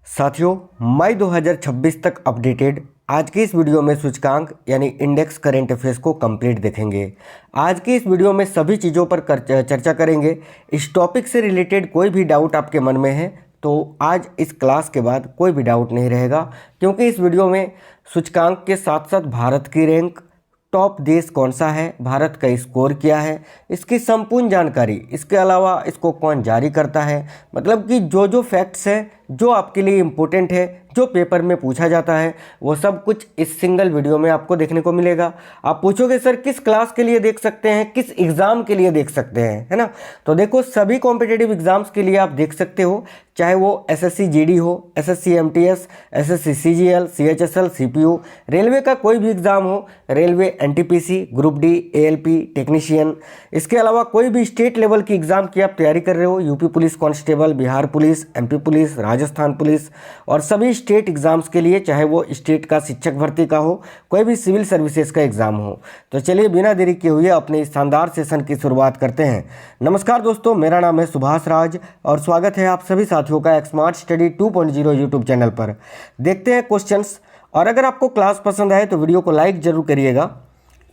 साथियों, मई 2026 तक अपडेटेड आज की इस वीडियो में सूचकांक यानी इंडेक्स करंट अफेयर्स को कंप्लीट देखेंगे। आज की इस वीडियो में सभी चीज़ों पर चर्चा करेंगे। इस टॉपिक से रिलेटेड कोई भी डाउट आपके मन में है तो आज इस क्लास के बाद कोई भी डाउट नहीं रहेगा, क्योंकि इस वीडियो में सूचकांक के साथ साथ भारत की रैंक, टॉप देश कौन सा है, भारत का स्कोर क्या है, इसकी संपूर्ण जानकारी, इसके अलावा इसको कौन जारी करता है, मतलब कि जो जो फैक्ट्स हैं जो आपके लिए इम्पोर्टेंट है, जो पेपर में पूछा जाता है, वो सब कुछ इस सिंगल वीडियो में आपको देखने को मिलेगा। आप पूछोगे सर किस क्लास के लिए देख सकते हैं, किस एग्ज़ाम के लिए देख सकते हैं, है ना। तो देखो, सभी कॉम्पिटिटिव एग्जाम्स के लिए आप देख सकते हो, चाहे वो एसएससी जीडी हो, SSC MTS, SSC CGL, CHSL, CPU, railway का कोई भी एग्ज़ाम हो, railway NTPC, group D, ALP, technician, इसके अलावा कोई भी स्टेट लेवल की एग्ज़ाम की आप तैयारी कर रहे हो, UP police constable, Bihar police, MP police, Rajasthan police और सभी स्टेट एग्जाम्स के लिए, चाहे वो स्टेट का शिक्षक भर्ती का हो, कोई भी सिविल सर्विसेज का एग्जाम हो। तो चलिए बिना देरी किए हुए अपने इस शानदार सेशन की शुरुआत करते हैं। नमस्कार दोस्तों, मेरा नाम है सुभाष राज और स्वागत है आप सभी साथियों का स्मार्ट स्टडी 2.0 यूट्यूब चैनल पर। देखते हैं क्वेश्चंस, और अगर आपको क्लास पसंद आए तो वीडियो को लाइक जरूर करिएगा।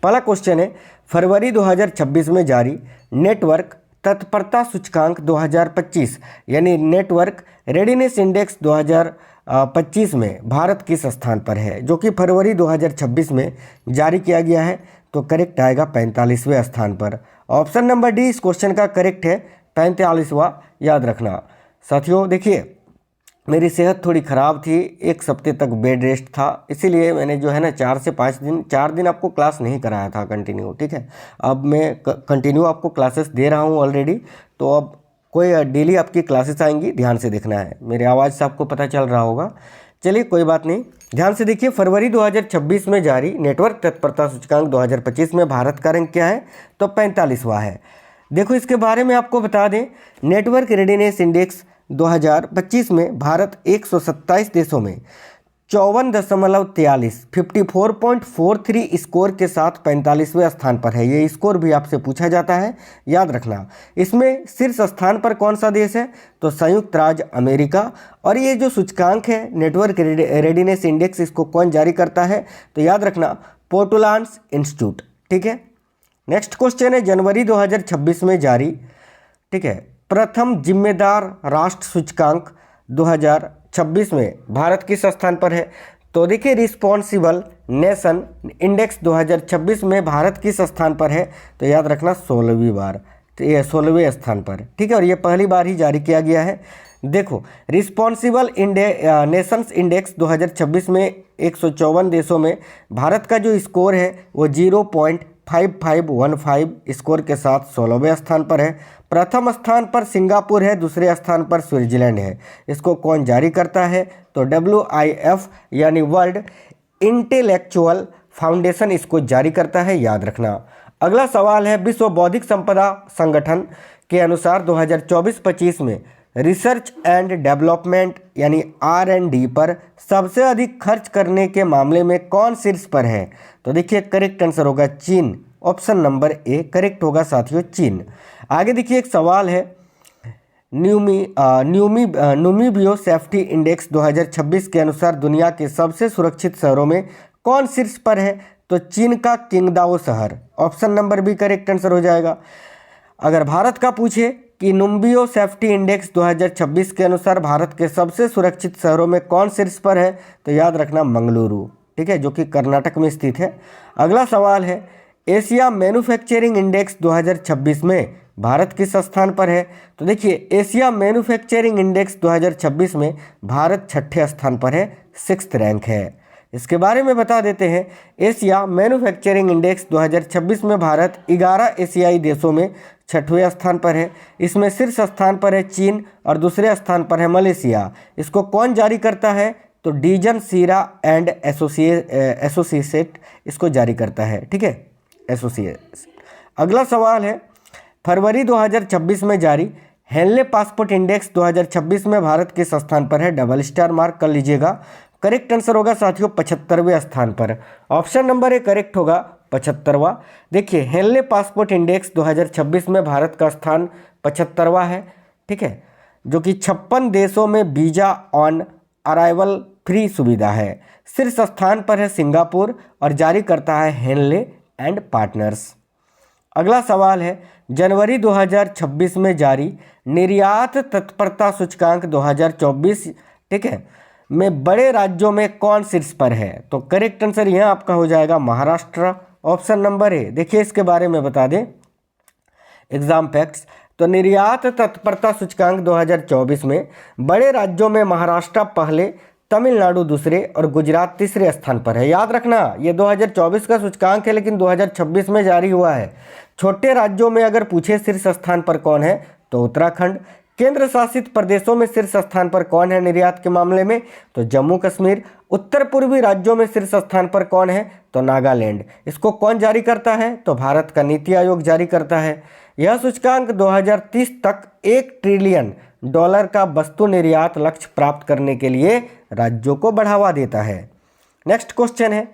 पहला क्वेश्चन है, फरवरी 2026 में जारी नेटवर्क तत्परता सूचकांक 2025 यानी नेटवर्क रेडीनेस इंडेक्स 2025 में भारत किस स्थान पर है, जो कि फरवरी 2026 में जारी किया गया है। तो करेक्ट आएगा 45वें स्थान पर। ऑप्शन नंबर डी इस क्वेश्चन का करेक्ट है, 45वां, याद रखना। साथियों देखिए, मेरी सेहत थोड़ी ख़राब थी, एक हफ्ते तक बेड रेस्ट था, इसीलिए मैंने जो है ना 4 से 5 दिन, 4 दिन आपको क्लास नहीं कराया था कंटिन्यू, ठीक है। अब मैं कंटिन्यू आपको क्लासेस दे रहा हूँ ऑलरेडी, तो अब कोई डेली आपकी क्लासेस आएंगी, ध्यान से देखना है। मेरी आवाज़ से आपको पता चल रहा होगा। चलिए कोई बात नहीं, ध्यान से देखिए। फरवरी 2026 में जारी नेटवर्क तत्परता सूचकांक 2025 में भारत का रैंक क्या है, तो 45वां है। देखो, इसके बारे में आपको बता दें, नेटवर्क रेडीनेस इंडेक्स 2025 में भारत 127 देशों में 54.43 54.43 स्कोर के साथ 45वें स्थान पर है। ये स्कोर भी आपसे पूछा जाता है, याद रखना। इसमें शीर्ष स्थान पर कौन सा देश है, तो संयुक्त राज्य अमेरिका। और ये जो सूचकांक है नेटवर्क रेडीनेस इंडेक्स, इसको कौन जारी करता है, तो याद रखना पोर्टुलांड इंस्टीट्यूट, ठीक है। नेक्स्ट क्वेश्चन है, जनवरी 2026 में जारी, ठीक है, प्रथम जिम्मेदार राष्ट्र सूचकांक 2026 में भारत किस स्थान पर है। तो देखिए, रिस्पॉन्सिबल नेशन इंडेक्स 2026 में भारत किस स्थान पर है, तो याद रखना 16वीं बार, तो ये 16वें स्थान पर, ठीक है। और ये पहली बार ही जारी किया गया है। देखो, रिस्पॉन्सिबल नेशंस इंडेक्स 2026 में 154 देशों में भारत का जो स्कोर है वो 0.5515 स्कोर के साथ 16वें स्थान पर है। प्रथम स्थान पर सिंगापुर है, दूसरे स्थान पर स्विट्जरलैंड है। इसको कौन जारी करता है, तो WIF यानी वर्ल्ड इंटेलेक्चुअल फाउंडेशन इसको जारी करता है, याद रखना। अगला सवाल है, विश्व बौद्धिक संपदा संगठन के अनुसार 2024-25 में रिसर्च एंड डेवलपमेंट यानी R&D पर सबसे अधिक खर्च करने के मामले में कौन शीर्ष पर है। तो देखिए, करेक्ट आंसर होगा चीन। ऑप्शन नंबर ए करेक्ट होगा साथियों, चीन। आगे देखिए, एक सवाल है, न्यूमीबियो सेफ्टी इंडेक्स 2026 के अनुसार दुनिया के सबसे सुरक्षित शहरों में कौन शीर्ष पर है, तो चीन का किंगदाओ शहर। Option number B correct answer हो जाएगा। अगर भारत का पूछे कि नुम्बियो सेफ्टी इंडेक्स 2026 के अनुसार भारत के सबसे सुरक्षित शहरों में कौन शीर्ष पर है, तो याद रखना मंगलुरु, ठीक है, जो कि कर्नाटक में स्थित है। अगला सवाल है, एशिया मैन्युफैक्चरिंग इंडेक्स 2026 में भारत किस स्थान पर है। तो देखिए, एशिया मैन्युफैक्चरिंग इंडेक्स 2026 में भारत 6ठे स्थान पर है, 6th रैंक है। इसके बारे में बता देते हैं, एशिया मैन्युफैक्चरिंग इंडेक्स 2026 में भारत 11 एशियाई देशों में 6वें स्थान पर है। इसमें शीर्ष स्थान पर है चीन और दूसरे स्थान पर है मलेशिया। इसको कौन जारी करता है, तो डीजन सीरा एंड एसोसिएट इसको जारी करता है, ठीक है, एसोसिएट। अगला सवाल है, फरवरी 2026 में जारी हेनले पासपोर्ट इंडेक्स 2026 में भारत किस स्थान पर है, डबल स्टार मार्क कर लीजिएगा। करेक्ट आंसर होगा साथियों 75वें स्थान पर। ऑप्शन नंबर ए करेक्ट होगा 75वां। देखिए, हेनले पासपोर्ट इंडेक्स 2026 में भारत का स्थान 75वां है, ठीक है, जो कि 56 देशों में वीज़ा ऑन अराइवल फ्री सुविधा है। शीर्ष स्थान पर है सिंगापुर और जारी करता है हेनले एंड पार्टनर्स। अगला सवाल है, जनवरी 2026 में जारी निर्यात तत्परता सूचकांक 2024, ठीक है, में बड़े राज्यों में कौन शीर्ष पर है? तो करेक्ट आंसर यहाँ आपका हो जाएगा महाराष्ट्र, ऑप्शन नंबर ए। देखिए इसके बारे में बता दें एग्जाम फैक्ट्स। तो निर्यात तत्परता सूचकांक 2024 में बड़े राज्यों में महाराष्ट्र पहले, तमिलनाडु दूसरे और गुजरात तीसरे स्थान पर है। याद रखना ये 2024 का सूचकांक है लेकिन 2026 में जारी हुआ है। छोटे राज्यों में अगर पूछे शीर्ष स्थान पर कौन है तो उत्तराखंड। केंद्र शासित प्रदेशों में शीर्ष स्थान पर कौन है निर्यात के मामले में? तो जम्मू कश्मीर। उत्तर पूर्वी राज्यों में शीर्ष स्थान पर कौन है? तो नागालैंड। इसको कौन जारी करता है? तो भारत का नीति आयोग जारी करता है। यह सूचकांक 2030 तक $1 ट्रिलियन का वस्तु निर्यात लक्ष्य प्राप्त करने के लिए राज्यों को बढ़ावा देता है। नेक्स्ट क्वेश्चन है,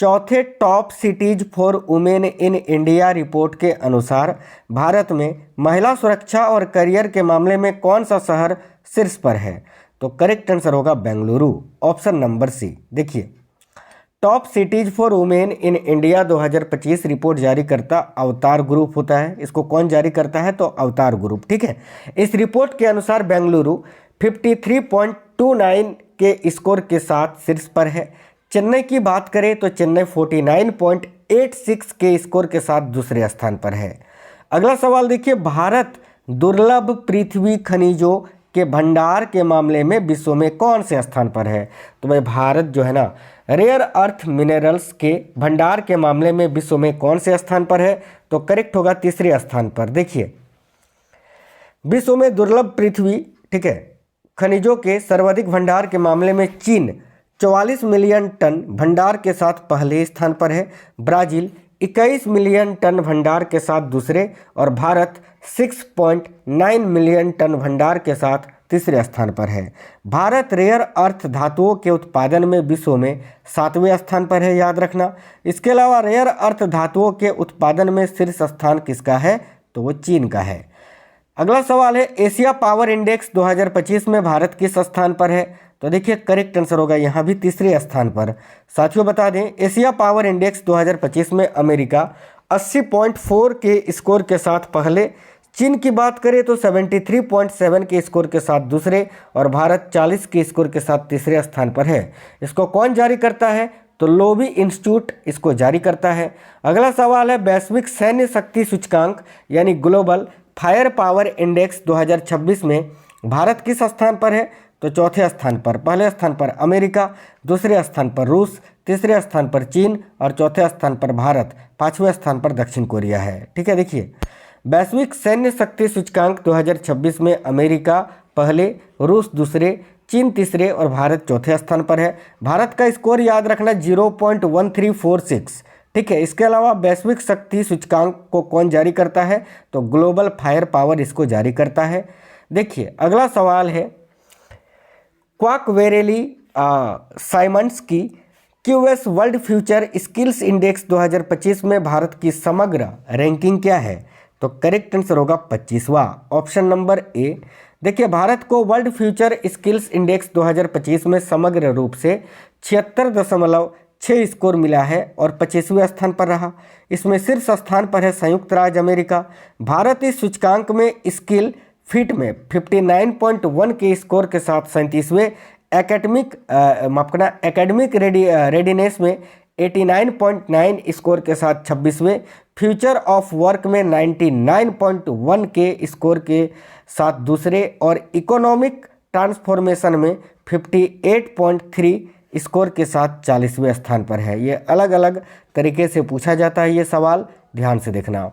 चौथे top cities for women in India report के अनुसार भारत में महिला सुरक्षा और करियर के मामले में कौन सा शहर शीर्ष पर है? तो करेक्ट आंसर होगा बेंगलुरु, ऑप्शन नंबर सी। देखिए top cities for women in India 2025 report जारी करता अवतार ग्रुप होता है। इसको कौन जारी करता है? तो अवतार ग्रुप, ठीक है। इस रिपोर्ट के अनुसार बेंगलुरु 53.29 के स्कोर के साथ शीर्ष पर है। चेन्नई की बात करें तो चेन्नई 49.86 के स्कोर के साथ दूसरे स्थान पर है। अगला सवाल देखिए, भारत दुर्लभ पृथ्वी खनिजों के भंडार के मामले में विश्व में कौन से स्थान पर है? तो भाई भारत जो है ना रेयर अर्थ मिनरल्स के भंडार के मामले में विश्व में कौन से स्थान पर है? तो करेक्ट होगा तीसरे स्थान पर। देखिए विश्व में दुर्लभ पृथ्वी, ठीक है, खनिजों के सर्वाधिक भंडार के मामले में चीन 44 मिलियन टन भंडार के साथ पहले स्थान पर है। ब्राजील 21 मिलियन टन भंडार के साथ दूसरे और भारत 6.9 मिलियन टन भंडार के साथ तीसरे स्थान पर है। भारत रेयर अर्थ धातुओं के उत्पादन में विश्व में 7वें स्थान पर है, याद रखना। इसके अलावा रेयर अर्थ धातुओं के उत्पादन में शीर्ष स्थान किसका है? तो वो चीन का है। अगला सवाल है, एशिया पावर इंडेक्स 2025 में भारत किस स्थान पर है? तो देखिए करेक्ट आंसर होगा यहाँ भी तीसरे स्थान पर। साथियों बता दें एशिया पावर इंडेक्स 2025 में अमेरिका 80.4 के स्कोर के साथ पहले, चीन की बात करें तो 73.7 के स्कोर के साथ दूसरे और भारत 40 के स्कोर के साथ तीसरे स्थान पर है। इसको कौन जारी करता है? तो लोबी इंस्टीट्यूट इसको जारी करता है। अगला सवाल है, वैश्विक सैन्य शक्ति सूचकांक यानी ग्लोबल फायर पावर इंडेक्स 2026 में भारत किस स्थान पर है? तो चौथे स्थान पर। पहले स्थान पर अमेरिका, दूसरे स्थान पर रूस, तीसरे स्थान पर चीन और चौथे स्थान पर भारत, पांचवें स्थान पर दक्षिण कोरिया है, ठीक है। देखिए वैश्विक सैन्य शक्ति सूचकांक 2026 में अमेरिका पहले, रूस दूसरे, चीन तीसरे और भारत चौथे स्थान पर है। भारत का स्कोर याद रखना 0.1346, ठीक है। इसके अलावा वैश्विक शक्ति सूचकांक को कौन जारी करता है? तो ग्लोबल फायर पावर इसको जारी करता है। देखिए अगला सवाल है, क्वाकवेरेली साइमंड्स की QS world future skills index 2025 में भारत की समग्र रैंकिंग क्या है? तो करेक्ट आंसर होगा 25वां, ऑप्शन नंबर ए। देखिए भारत को वर्ल्ड फ्यूचर स्किल्स इंडेक्स 2025 में समग्र रूप से 76.6 स्कोर मिला है और 25वें स्थान पर रहा। इसमें शीर्ष स्थान पर है संयुक्त राज्य अमेरिका। भारत इस सूचकांक में स्किल फिट में 59.1 के स्कोर के साथ 37वें, एकेडमिक रेडीनेस में 89.9 स्कोर के साथ 26वें, फ्यूचर ऑफ वर्क में 99.1 के स्कोर के साथ दूसरे और इकोनॉमिक ट्रांसफॉर्मेशन में 58.3 स्कोर के साथ 40वें स्थान पर है। ये अलग अलग तरीके से पूछा जाता है, ये सवाल ध्यान से देखना।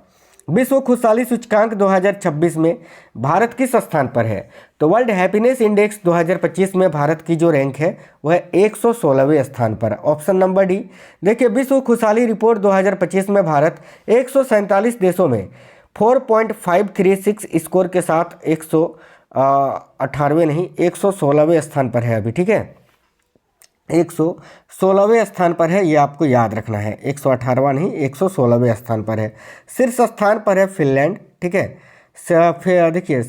विश्व खुशहाली सूचकांक 2026 में भारत किस स्थान पर है? तो वर्ल्ड हैप्पीनेस इंडेक्स 2025 में भारत की जो रैंक है वह 116वें स्थान पर, ऑप्शन नंबर डी। देखिए विश्व खुशहाली रिपोर्ट 2025 में भारत 147 देशों में 4.536 स्कोर के साथ 118वें नहीं 116वें स्थान पर है अभी, ठीक है। 116वें स्थान पर है, ये आपको याद रखना है। 118वां नहीं 116वें स्थान पर है। शीर्ष स्थान पर है फिनलैंड, ठीक है। फिर देखिए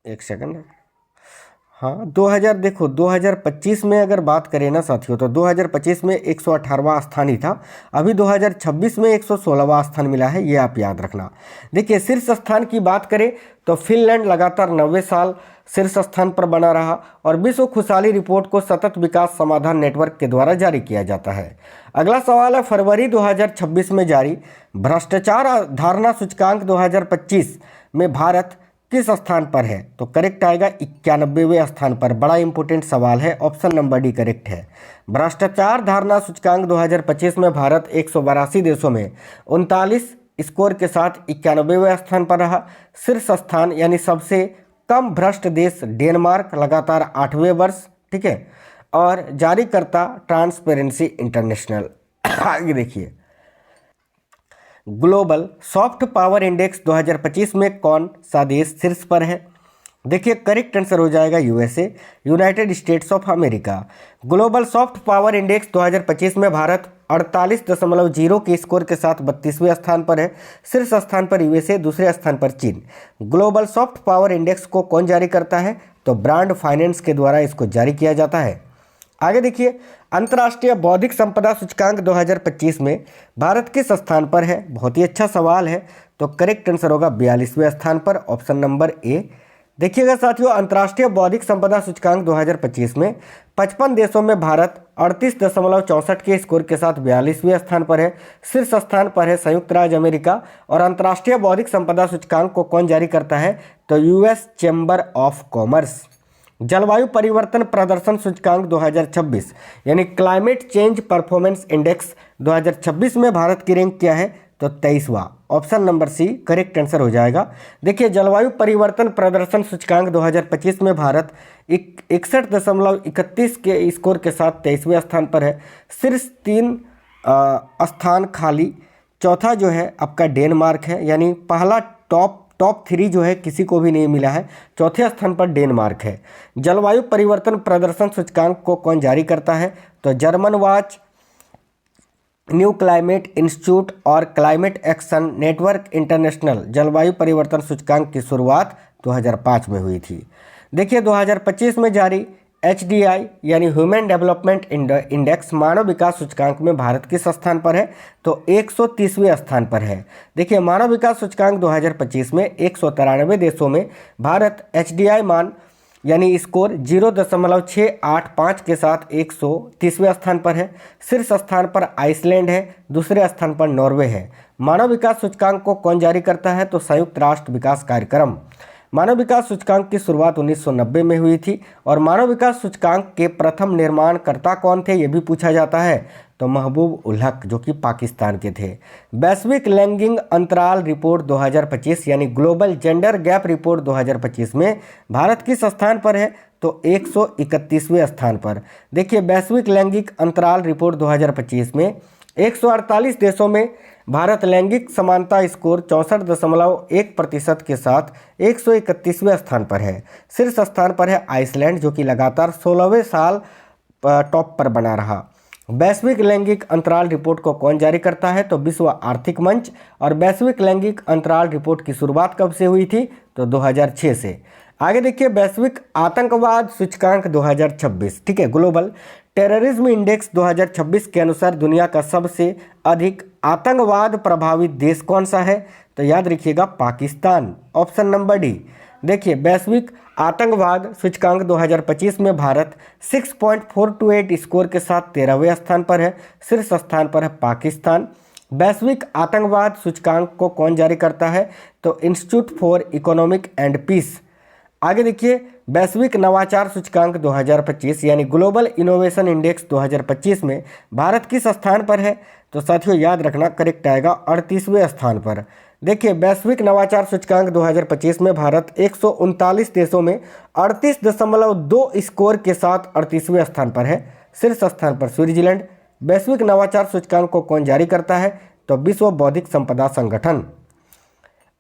एक सेकंड, हाँ 2000 देखो 2025 में अगर बात करें ना साथियों, तो 2025 में 118वां स्थान ही था। अभी 2026 में 116वां स्थान मिला है, ये आप याद रखना। देखिए शीर्ष स्थान की बात करें तो फिनलैंड लगातार 90 साल शीर्ष स्थान पर बना रहा और विश्व खुशहाली रिपोर्ट को सतत विकास समाधान नेटवर्क के द्वारा जारी किया जाता है। अगला सवाल है, फरवरी 2026 में जारी भ्रष्टाचार धारणा सूचकांक 2025 में भारत किस स्थान पर है? तो करेक्ट आएगा 91वें स्थान पर। बड़ा इंपॉर्टेंट सवाल है, ऑप्शन नंबर डी करेक्ट है। भ्रष्टाचार धारणा सूचकांक 2025 में भारत 182 देशों में 39 स्कोर के साथ 91वें स्थान पर रहा। शीर्ष स्थान यानी सबसे कम भ्रष्ट देश डेनमार्क लगातार 8वें वर्ष, ठीक है, और जारीकर्ता ट्रांसपेरेंसी इंटरनेशनल। आगे देखिए, ग्लोबल सॉफ्ट पावर इंडेक्स 2025 में कौन सा देश शीर्ष पर है? देखिए करेक्ट आंसर हो जाएगा USA, United states of America. Global soft power index 2025 में भारत 48.0 के स्कोर के साथ 32वें स्थान पर है। शीर्ष स्थान पर यूएसए, दूसरे स्थान पर चीन। ग्लोबल सॉफ्ट पावर इंडेक्स को कौन जारी करता है? तो ब्रांड फाइनेंस के द्वारा इसको जारी किया जाता है। आगे देखिए, अंतर्राष्ट्रीय बौद्धिक संपदा सूचकांक 2025 में भारत किस स्थान पर है? बहुत ही अच्छा सवाल है। तो करेक्ट आंसर होगा 42वें स्थान पर, ऑप्शन नंबर ए। देखिएगा साथियों, अंतर्राष्ट्रीय बौद्धिक संपदा सूचकांक 2025 में 55 देशों में भारत 38.64 के स्कोर के साथ 42वें स्थान पर है। शीर्ष स्थान पर है संयुक्त राज्य अमेरिका। और अंतर्राष्ट्रीय बौद्धिक संपदा सूचकांक को कौन जारी करता है? तो यूएस चैम्बर ऑफ कॉमर्स। जलवायु परिवर्तन प्रदर्शन सूचकांक 2026 यानी क्लाइमेट चेंज परफॉर्मेंस इंडेक्स 2026 में भारत की रैंक क्या है? तो 23वां, option number C correct answer हो जाएगा। देखिए जलवायु परिवर्तन प्रदर्शन सूचकांक 2025 में भारत 61.31 के स्कोर के साथ 23वें स्थान पर है। शीर्ष 3 स्थान खाली, चौथा जो है आपका डेनमार्क है, यानी पहला टॉप 3 जो है किसी को भी नहीं मिला है। चौथे स्थान पर डेनमार्क है। जलवायु परिवर्तन प्रदर्शन सूचकांक को कौन जारी करता है? तो German watch, new climate institute और क्लाइमेट एक्शन नेटवर्क इंटरनेशनल। जलवायु परिवर्तन सूचकांक की शुरुआत 2005 में हुई थी। देखिए 2025 में जारी HDI यानी ह्यूमन डेवलपमेंट इंडेक्स मानव विकास सूचकांक में भारत किस स्थान पर है? तो 130वें स्थान पर है। देखिए मानव विकास सूचकांक 2025 में 193 देशों में भारत HDI मान यानी स्कोर 0.685 के साथ 130वें स्थान पर है। शीर्ष स्थान पर आइसलैंड है, दूसरे स्थान पर नॉर्वे है। मानव विकास सूचकांक को कौन जारी करता है? तो संयुक्त राष्ट्र विकास कार्यक्रम। मानव विकास सूचकांक की शुरुआत 1990 में हुई थी और मानव विकास सूचकांक के प्रथम निर्माणकर्ता कौन थे, ये भी पूछा जाता है। तो महबूब उल हक जो कि पाकिस्तान के थे। वैश्विक लैंगिंग अंतराल रिपोर्ट 2025 यानी ग्लोबल जेंडर गैप रिपोर्ट 2025 में भारत किस स्थान पर है? तो 131वें स्थान पर। देखिए वैश्विक लैंगिक अंतराल रिपोर्ट 2025 में 148 देशों में भारत लैंगिक समानता स्कोर 64.1% के साथ 131वें स्थान पर है। शीर्ष स्थान पर है आइसलैंड जो कि लगातार 16वें साल टॉप पर बना रहा। वैश्विक लैंगिक अंतराल रिपोर्ट को कौन जारी करता है? तो विश्व आर्थिक मंच। और वैश्विक लैंगिक अंतराल रिपोर्ट की शुरुआत कब से हुई थी? तो 2006 से। आगे देखिए वैश्विक आतंकवाद सूचकांक 2026, ठीक है, ग्लोबल टेररिज्म इंडेक्स 2026 के अनुसार दुनिया का सबसे अधिक आतंकवाद प्रभावित देश कौन सा है? तो याद रखिएगा पाकिस्तान, ऑप्शन नंबर डी। देखिए वैश्विक आतंकवाद सूचकांक 2025 में भारत 6.428 स्कोर के साथ 13वें स्थान पर है। शीर्ष स्थान पर है पाकिस्तान। वैश्विक आतंकवाद सूचकांक को कौन जारी करता है? तो institute for economic and peace. आगे देखिए वैश्विक नवाचार सूचकांक 2025 यानी ग्लोबल इनोवेशन इंडेक्स 2025 में भारत किस स्थान पर है? तो साथियों याद रखना करेक्ट आएगा 38वें स्थान पर। देखिए वैश्विक नवाचार सूचकांक 2025 में भारत 139 देशों में 38.2 स्कोर के साथ 38वें स्थान पर है। शीर्ष स्थान पर स्विट्जरलैंड। वैश्विक नवाचार सूचकांक को कौन जारी करता है? तो विश्व बौद्धिक संपदा संगठन।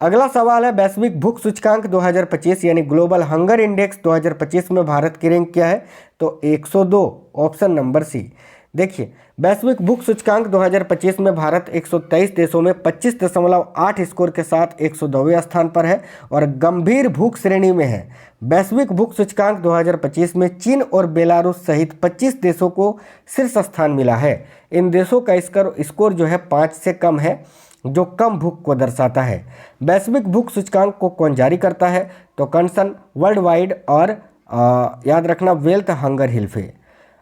अगला सवाल है वैश्विक भूख सूचकांक 2025 यानी ग्लोबल हंगर इंडेक्स 2025 में भारत की रैंक क्या है? तो 102, ऑप्शन नंबर सी। देखिए वैश्विक भूख सूचकांक 2025 में भारत 123 देशों में 25.8 स्कोर के साथ 102वें स्थान पर है और गंभीर भूख श्रेणी में है। वैश्विक भूख सूचकांक 2025 में चीन और बेलारूस सहित 25 देशों को शीर्ष स्थान मिला है। इन देशों का स्कोर जो है 5 से कम है, जो कम भूख को दर्शाता है। वैश्विक भूख सूचकांक को कौन जारी करता है? तो कंसर्न वर्ल्ड वाइड और याद रखना वेल्थ हंगर हिल्फे।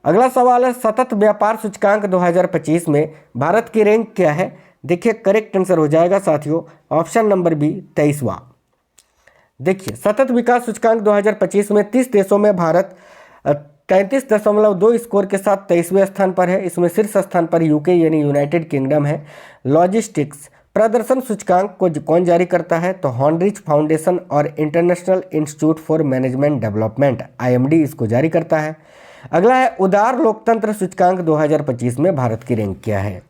अगला सवाल है सतत व्यापार सूचकांक 2025 में भारत की रैंक क्या है? देखिए करेक्ट आंसर हो जाएगा साथियों ऑप्शन नंबर बी 23वां। देखिए सतत विकास सूचकांक 2025 में 30 देशों में भारत 33.2 स्कोर के साथ 23वें स्थान पर है। इसमें शीर्ष स्थान पर यूके यानी यूनाइटेड किंगडम है। लॉजिस्टिक्स प्रदर्शन सूचकांक को कौन जारी करता है? तो हॉनरिच फाउंडेशन और international institute for management development IMD इसको जारी करता है। अगला है उदार लोकतंत्र सूचकांक 2025 में भारत की रैंक क्या है?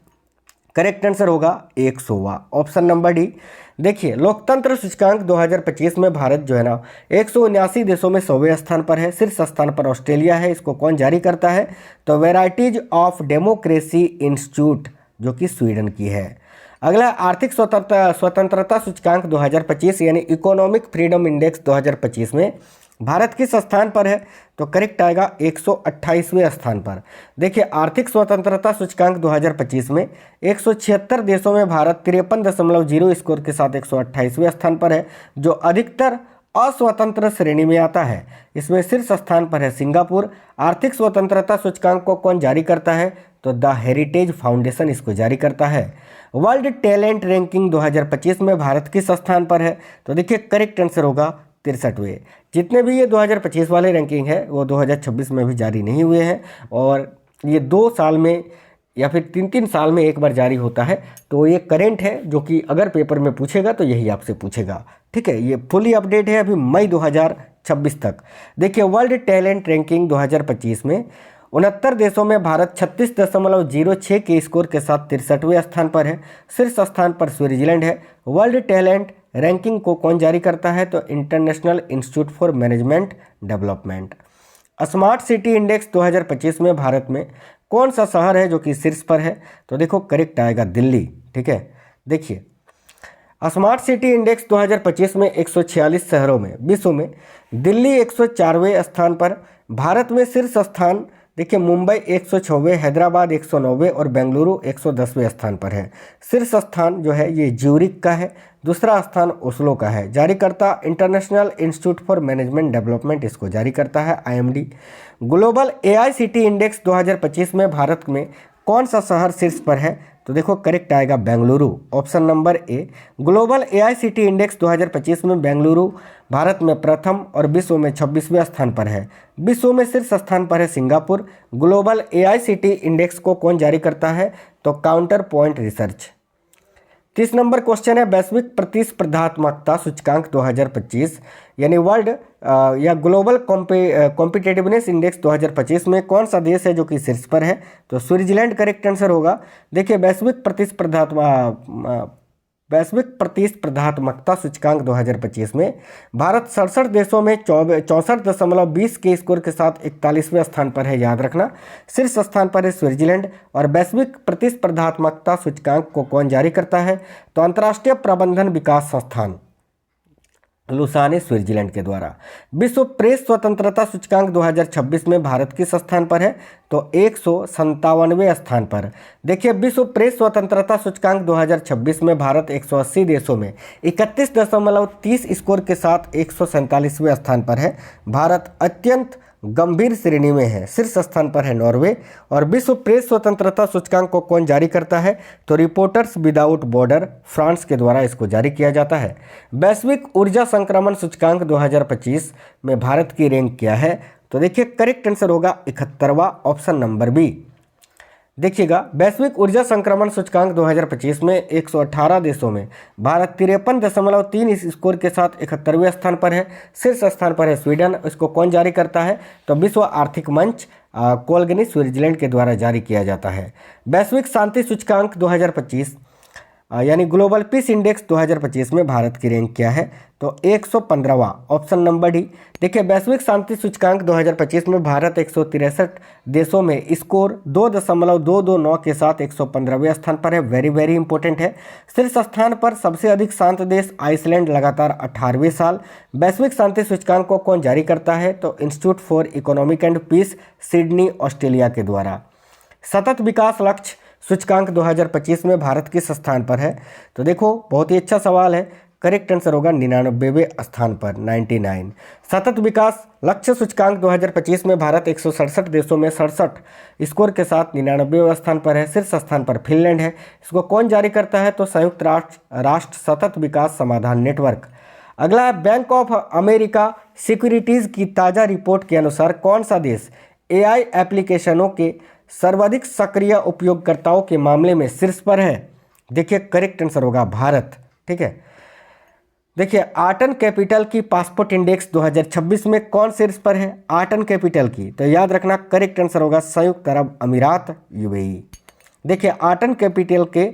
करेक्ट आंसर होगा 100वां ऑप्शन नंबर डी। देखिए लोकतंत्र सूचकांक 2025 में भारत जो है ना 179 देशों में 100वें स्थान पर है। शीर्ष स्थान पर ऑस्ट्रेलिया है। इसको कौन जारी करता है? तो वेराइटीज ऑफ डेमोक्रेसी इंस्टीट्यूट जो कि स्वीडन की है। अगला आर्थिक स्वतंत्रता सूचकांक 2025 यानी इकोनॉमिक फ्रीडम इंडेक्स 2025 में भारत किस स्थान पर है? तो करेक्ट आएगा 128वें स्थान पर। देखिए आर्थिक स्वतंत्रता सूचकांक 2025 में 176 देशों में भारत 53.0 स्कोर के साथ 128वें स्थान पर है, जो अधिकतर अस्वतंत्र श्रेणी में आता है। इसमें शीर्ष स्थान पर है सिंगापुर। आर्थिक स्वतंत्रता सूचकांक को कौन जारी करता है? तो द हेरिटेज फाउंडेशन इसको जारी करता है। वर्ल्ड टैलेंट रैंकिंग 2025 में भारत किस स्थान पर है? तो देखिए करेक्ट आंसर होगा 63वें। जितने भी ये 2025 वाले रैंकिंग है वो 2026 में भी जारी नहीं हुए हैं और ये 2 साल में या फिर 3 साल में एक बार जारी होता है। तो ये करेंट है जो कि अगर पेपर में पूछेगा तो यही आपसे पूछेगा। ठीक है, ये फुली अपडेट है अभी मई 2026 तक। देखिए वर्ल्ड टैलेंट रैंकिंग 2025 में 69 देशों में भारत 36.06 के स्कोर के साथ 63वें स्थान पर है। शीर्ष स्थान पर स्विट्जरलैंड है। वर्ल्ड टैलेंट रैंकिंग को कौन जारी करता है? तो international institute for management development. Smart city index 2025 में भारत में कौन सा शहर है जो कि शीर्ष पर है? तो देखो करेक्ट आएगा दिल्ली। ठीक है, देखिए स्मार्ट सिटी इंडेक्स 2025 में 146 शहरों में विश्व में दिल्ली 104वें स्थान पर। भारत में शीर्ष स्थान देखिए मुंबई 106वें, हैदराबाद 109वें और बेंगलुरु 110वें स्थान पर है। शीर्ष स्थान जो है ये ज्यूरिक का है। दूसरा स्थान ओस्लो का है। जारीकर्ता international institute for management development इसको जारी करता है IMD। ग्लोबल AICT इंडेक्स 2025 में भारत में कौन सा शहर शीर्ष पर है? तो देखो करेक्ट आएगा Bengaluru option number A. Global AICT index 2025 में बेंगलुरु भारत में प्रथम और विश्व में 26वें स्थान पर है। विश्व में शीर्ष स्थान पर है सिंगापुर। ग्लोबल AICT इंडेक्स को कौन जारी करता है? तो counter point research. 30 number question है वैश्विक प्रतिस्पर्धात्मकता सूचकांक 2025 यानी वर्ल्ड या ग्लोबल कॉम्पिटिटिवनेस इंडेक्स 2025 में कौन सा देश है जो कि शीर्ष पर है? तो स्विट्जरलैंड करेक्ट आंसर होगा। देखिए वैश्विक प्रतिस्पर्धात्मकता सूचकांक 2025 में भारत 67 देशों में 64.20 के स्कोर के साथ 41वें स्थान पर है। याद रखना शीर्ष स्थान पर है स्विट्जरलैंड। और वैश्विक प्रतिस्पर्धात्मकता सूचकांक को कौन जारी करता है? तो अंतर्राष्ट्रीय प्रबंधन विकास संस्थान लुसाने स्विट्जरलैंड के द्वारा। विश्व प्रेस स्वतंत्रता सूचकांक 2026 में भारत किस स्थान पर है? तो 157वें स्थान पर। देखिए विश्व प्रेस स्वतंत्रता सूचकांक 2026 में भारत 180 देशों में 31.30 स्कोर के साथ 147वें स्थान पर है। भारत अत्यंत गंभीर श्रेणी में है। शीर्ष स्थान पर है नॉर्वे। और विश्व प्रेस स्वतंत्रता सूचकांक को कौन जारी करता है? तो रिपोर्टर्स विदाउट बॉर्डर फ्रांस के द्वारा इसको जारी किया जाता है। वैश्विक ऊर्जा संक्रमण सूचकांक 2025 में भारत की रैंक क्या है? तो देखिए करेक्ट आंसर होगा 71वां ऑप्शन नंबर बी। देखिएगा वैश्विक ऊर्जा संक्रमण सूचकांक 2025 में 118 देशों में भारत 53.3 स्कोर के साथ 71वें स्थान पर है। शीर्ष स्थान पर है स्वीडन। इसको कौन जारी करता है? तो विश्व आर्थिक मंच कोलगनी स्विट्जरलैंड के द्वारा जारी किया जाता है। वैश्विक शांति सूचकांक 2025 यानी ग्लोबल पीस इंडेक्स 2025 में भारत की रैंक क्या है, तो 115वां, ऑप्शन नंबर डी। देखिए वैश्विक शांति सूचकांक 2025 में भारत 163 देशों में स्कोर 2.229 के साथ 115वें स्थान पर है। वेरी वेरी इंपॉर्टेंट है। शीर्ष स्थान पर सबसे अधिक शांत देश आइसलैंड लगातार 18वें साल। वैश्विक शांति सूचकांक को कौन जारी करता है, तो institute for economic and peace, Sydney, Australia के द्वारा। सतत विकास लक्ष्य सूचकांक 2025 में भारत किस स्थान पर है, तो देखो बहुत ही अच्छा सवाल है। करेक्ट आंसर होगा 99वें स्थान पर, 99। सतत विकास लक्ष्य सूचकांक 2025 में भारत 167 देशों में 67 स्कोर के साथ 99वें स्थान पर है। शीर्ष स्थान पर फिनलैंड है। इसको कौन जारी करता है, तो संयुक्त राष्ट्र सतत विकास समाधान नेटवर्क। अगला है बैंक ऑफ अमेरिका सिक्योरिटीज़ की ताज़ा रिपोर्ट के अनुसार कौन सा देश AI एप्लीकेशनों के सर्वाधिक सक्रिय उपयोगकर्ताओं के मामले में शीर्ष पर है। देखिए करेक्ट आंसर होगा भारत। ठीक है, देखिए आर्टन कैपिटल की पासपोर्ट इंडेक्स 2026 में कौन शीर्ष पर है, आर्टन कैपिटल की, तो याद रखना करेक्ट आंसर होगा संयुक्त अरब अमीरात, UAE। देखिए आर्टन कैपिटल के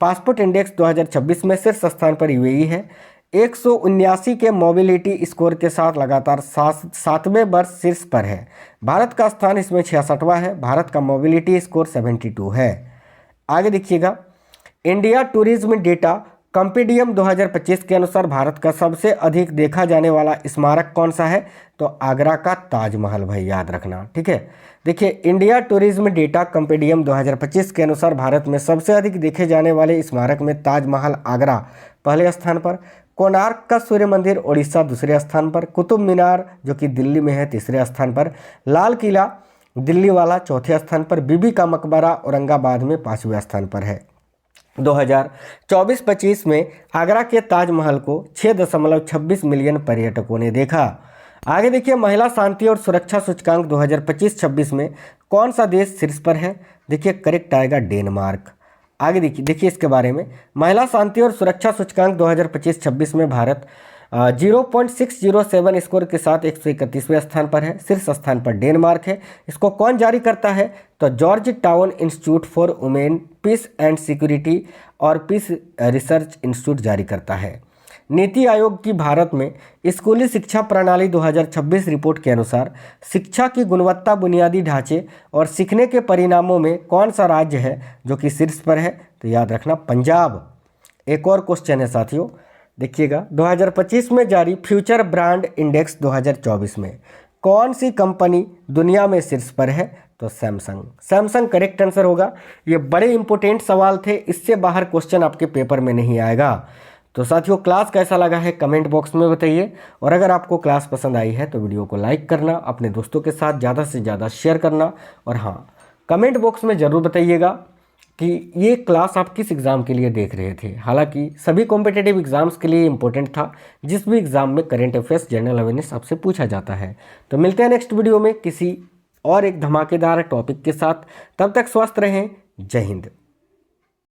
पासपोर्ट इंडेक्स 2026 में शीर्ष स्थान पर UAE है। 179 के मोबिलिटी स्कोर के साथ लगातार 7वें वर्ष शीर्ष पर है। भारत का स्थान इसमें 66वां है। भारत का मोबिलिटी स्कोर 72 है। आगे देखिएगा, इंडिया टूरिज्म डेटा कंपेडियम 2025 के अनुसार भारत का सबसे अधिक देखा जाने वाला स्मारक कौन सा है, तो आगरा का ताजमहल, भाई याद रखना। ठीक है, देखिए इंडिया टूरिज्म डेटा कंपेडियम 2025 के अनुसार भारत में सबसे अधिक देखे जाने वाले स्मारक में ताजमहल आगरा पहले स्थान पर, कोणार्क का सूर्य मंदिर उड़ीसा दूसरे स्थान पर, कुतुब मीनार जो कि दिल्ली में है तीसरे स्थान पर, लाल किला दिल्ली वाला चौथे स्थान पर, बीबी का मकबरा औरंगाबाद में 5वें स्थान पर है। 2024-25 में आगरा के ताजमहल को 6.26 मिलियन पर्यटकों ने देखा। आगे देखिए, महिला शांति और सुरक्षा सूचकांक 2025-26 में कौन सा देश शीर्ष पर है, देखिए करेक्ट आएगा डेनमार्क। आगे देखिए इसके बारे में, महिला शांति और सुरक्षा सूचकांक 2025-26 में भारत 0.607 स्कोर के साथ 131वें स्थान पर है। शीर्ष स्थान पर डेनमार्क है। इसको कौन जारी करता है, तो Georgetown institute for women peace and security और पीस रिसर्च इंस्टीट्यूट जारी करता है। नीति आयोग की भारत में स्कूली शिक्षा प्रणाली 2026 रिपोर्ट के अनुसार शिक्षा की गुणवत्ता, बुनियादी ढांचे और सीखने के परिणामों में कौन सा राज्य है जो कि शीर्ष पर है, तो याद रखना पंजाब। एक और क्वेश्चन है साथियों, देखिएगा 2025 में जारी फ्यूचर ब्रांड इंडेक्स 2024 में कौन सी कंपनी दुनिया में शीर्ष पर है, तो सैमसंग। सैमसंग करेक्ट आंसर होगा। ये बड़े इंपॉर्टेंट सवाल थे, इससे बाहर क्वेश्चन आपके पेपर में नहीं आएगा। तो साथियों क्लास कैसा लगा है कमेंट बॉक्स में बताइए, और अगर आपको क्लास पसंद आई है तो वीडियो को लाइक करना, अपने दोस्तों के साथ ज़्यादा से ज़्यादा शेयर करना, और हाँ कमेंट बॉक्स में ज़रूर बताइएगा कि ये क्लास आप किस एग्ज़ाम के लिए देख रहे थे। हालांकि सभी कॉम्पिटिटिव एग्ज़ाम्स के लिए इंपॉर्टेंट था, जिस भी एग्ज़ाम में करेंट अफेयर्स, जनरल अवेयरनेस आपसे पूछा जाता है। तो मिलते हैं नेक्स्ट वीडियो में किसी और एक धमाकेदार टॉपिक के साथ। तब तक स्वस्थ रहें। जय हिंद।